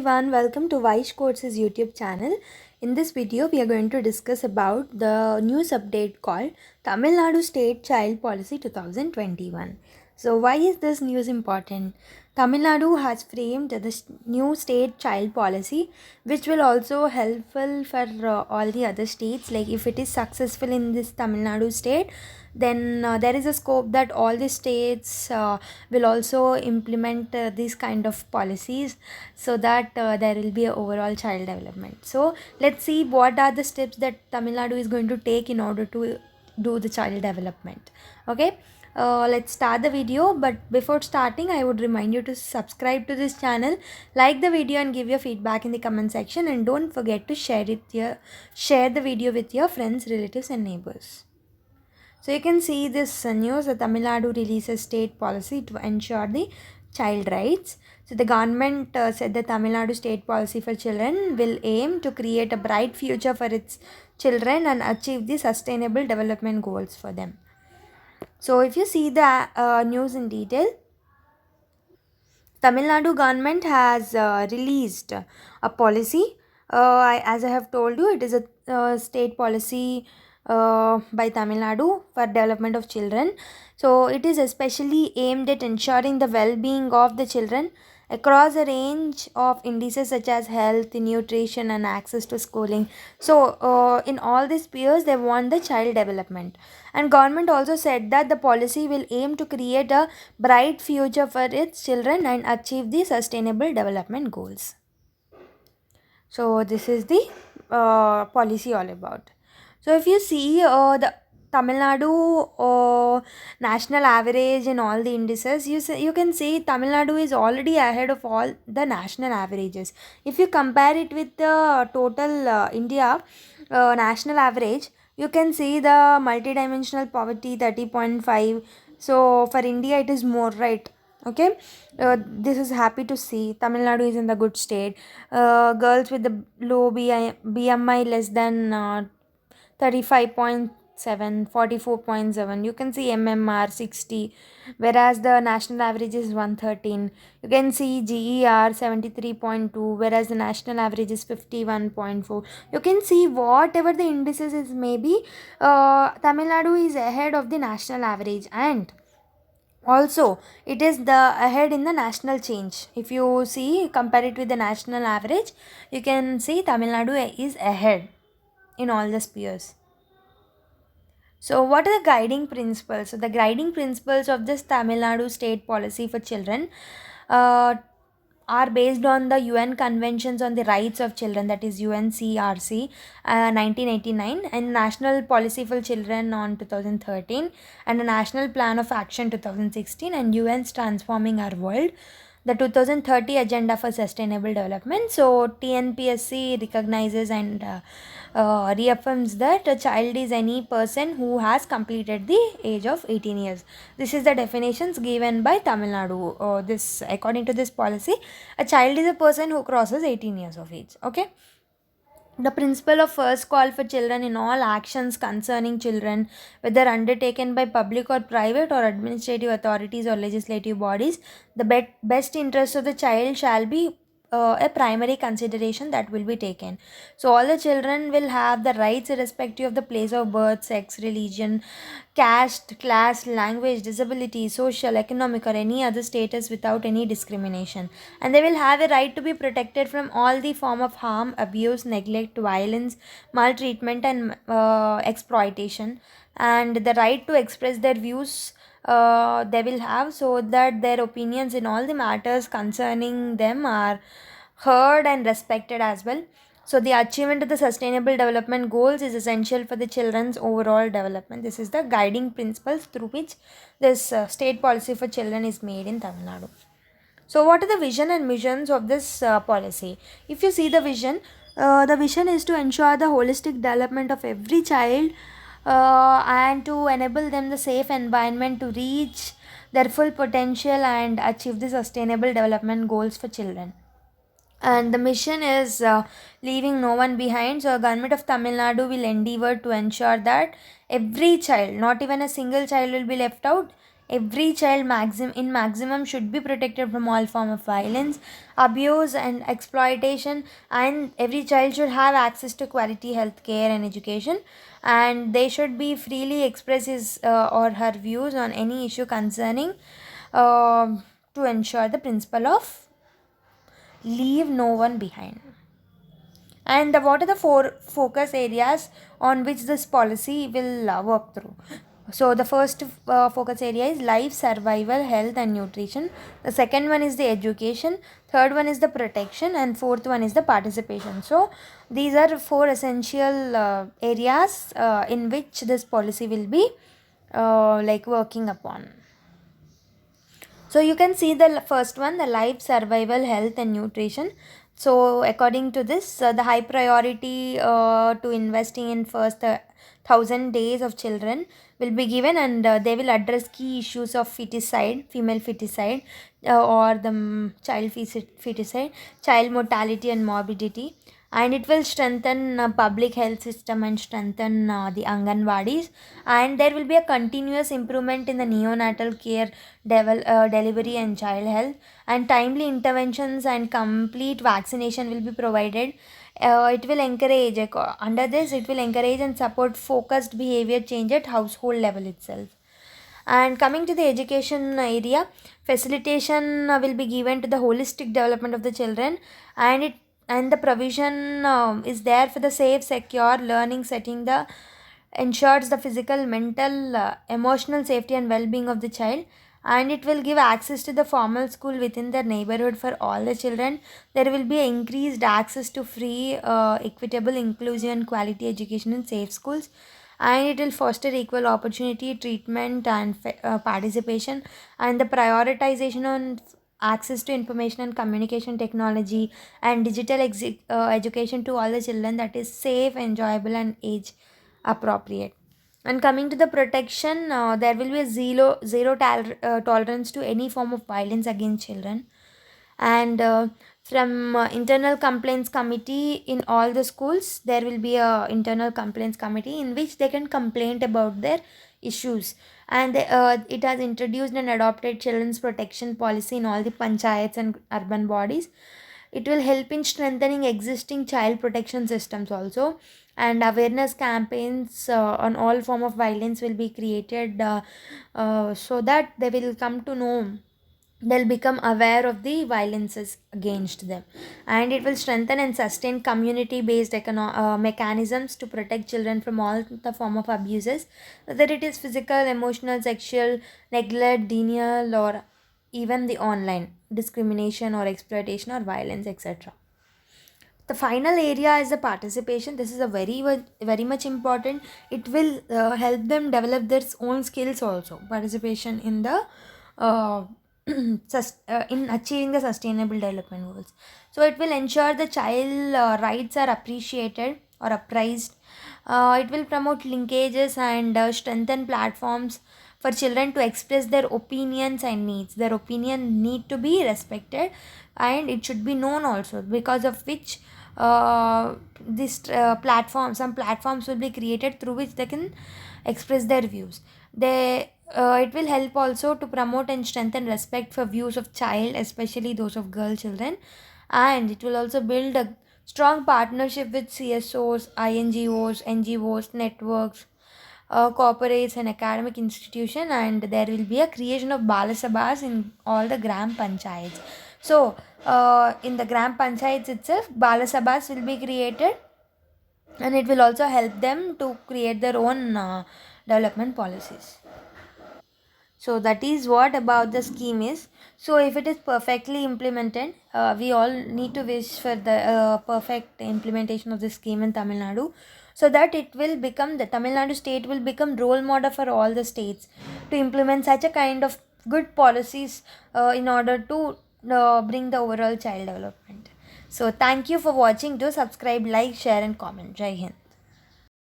Everyone, welcome to Vaish Courses YouTube channel. In this video, we are going to discuss about the news update called Tamil Nadu State Child Policy 2021. So, why is this news important? Tamil Nadu has framed the new state child policy, which will also helpful for all the other states. Like if it is successful in this Tamil Nadu state, then there is a scope that all the states will also implement these kind of policies so that there will be a overall child development. So let's see what are the steps that Tamil Nadu is going to take in order to do the child development. Okay, let's start the video, but before starting I would remind you to subscribe to this channel, like the video and give your feedback in the comment section, and don't forget to share the video with your friends, relatives and neighbors. So you can see this news, Tamil Nadu releases state policy to ensure the child rights. So the government said the Tamil Nadu state policy for children will aim to create a bright future for its children and achieve the sustainable development goals for them. So if you see the news in detail, Tamil Nadu government has released a policy. As I have told you, it is a state policy by Tamil Nadu for development of children. So it is especially aimed at ensuring the well-being of the children across a range of indices such as health, nutrition, and access to schooling. So in all these spheres, they want the child development. And government also said that the policy will aim to create a bright future for its children and achieve the sustainable development goals. So this is the policy all about. So if you see the Tamil Nadu national average in all the indices, you can see Tamil Nadu is already ahead of all the national averages. If you compare it with the total India national average, you can see the multidimensional poverty 30.5. So for India it is more, right? Okay, this is happy to see Tamil Nadu is in the good state. Girls with the low BMI less than 35.7, 44.7. You can see MMR 60, whereas the national average is 113. You can see GER 73.2, whereas the national average is 51.4. You can see whatever the indices is, maybe Tamil Nadu is ahead of the national average, and also it is the ahead in the national change. If you see, compare it with the national average, you can see Tamil Nadu is ahead in all the spheres. So what are the guiding principles? So the guiding principles of this Tamil Nadu state policy for children uh, are based on the UN Conventions on the Rights of Children, that is UNCRC 1989, and National Policy for Children on 2013, and the National Plan of Action 2016, and UN's Transforming Our World, the 2030 Agenda for Sustainable Development. So TNPSC recognizes and reaffirms that a child is any person who has completed the age of 18 years. This is the definitions given by Tamil Nadu. According to this policy, a child is a person who crosses 18 years of age. Okay. The principle of first call for children in all actions concerning children, whether undertaken by public or private or administrative authorities or legislative bodies, the best interest of the child shall be a primary consideration that will be taken. So all the children will have the rights irrespective of the place of birth, sex, religion, caste, class, language, disability, social, economic, or any other status without any discrimination. And they will have a right to be protected from all the form of harm, abuse, neglect, violence, maltreatment, and exploitation. And the right to express their views they will have, so that their opinions in all the matters concerning them are heard and respected as well. So the achievement of the sustainable development goals is essential for the children's overall development. This is the guiding principles through which this state policy for children is made in Tamil Nadu. So what are the vision and missions of this policy? If you see the vision is to ensure the holistic development of every child and to enable them the safe environment to reach their full potential and achieve the sustainable development goals for children. And the mission is leaving no one behind. So government of Tamil Nadu will endeavor to ensure that every child, not even a single child will be left out. every child maximum should be protected from all form of violence, abuse and exploitation, and every child should have access to quality health care and education, and they should be freely express his or her views on any issue concerning, to ensure the principle of leave no one behind. And what are the four focus areas on which this policy will work through? So the first focus area is life, survival, health and nutrition. The second one is the education. Third one is the protection, and fourth one is the participation. So these are four essential areas in which this policy will be like working upon. So you can see the first one, the life, survival, health and nutrition. So according to this, the high priority to investing in first 1,000 days of children will be given, and they will address key issues of feticide, female feticide, or the feticide, child mortality and morbidity, and it will strengthen public health system and strengthen the Anganwadis, and there will be a continuous improvement in the neonatal care, delivery and child health, and timely interventions and complete vaccination will be provided. It will encourage, under this it will encourage and support focused behavior change at household level itself. And coming to the education area, facilitation will be given to the holistic development of the children, and the provision is there for the safe, secure learning setting, the ensures the physical, mental, emotional safety and well-being of the child, and it will give access to the formal school within the neighborhood for all the children. There will be increased access to free, equitable, inclusive and quality education in safe schools, and it will foster equal opportunity, treatment and participation, and the prioritization on access to information and communication technology and digital education to all the children, that is safe, enjoyable and age appropriate. And coming to the protection, there will be a zero tolerance to any form of violence against children, and from internal complaints committee in all the schools, there will be a internal complaints committee in which they can complain about their issues, and it has introduced and adopted children's protection policy in all the panchayats and urban bodies. It will help in strengthening existing child protection systems also, and awareness campaigns on all form of violence will be created, so that they will come to know, they'll become aware of the violences against them, and it will strengthen and sustain community based mechanisms to protect children from all the form of abuses, whether it is physical, emotional, sexual, neglect, denial, or even the online discrimination or exploitation or violence, etc. The final area is the participation. This is a very much important. It will help them develop their own skills also. Participation in the uh, in achieving the sustainable development goals. So it will ensure the child rights are appreciated or appraised. It will promote linkages and strengthen platforms for children to express their opinions and needs. Their opinion need to be respected, and it should be known also, because of which this platform some platforms will be created through which they can express their views. It will help also to promote and strengthen respect for views of child, especially those of girl children, and it will also build a strong partnership with CSOs, INGOs, NGOs, networks, corporates and academic institution, and there will be a creation of balasabhas in all the gram panchayats. So in the gram panchayats itself, balasabhas will be created, and it will also help them to create their own development policies. So that is what about the scheme is. So if it is perfectly implemented, we all need to wish for the perfect implementation of this scheme in Tamil Nadu, so that it will become, the Tamil Nadu state will become role model for all the states to implement such a kind of good policies in order to bring the overall child development. So thank you for watching. Do subscribe, like, share and comment. Jai Hind.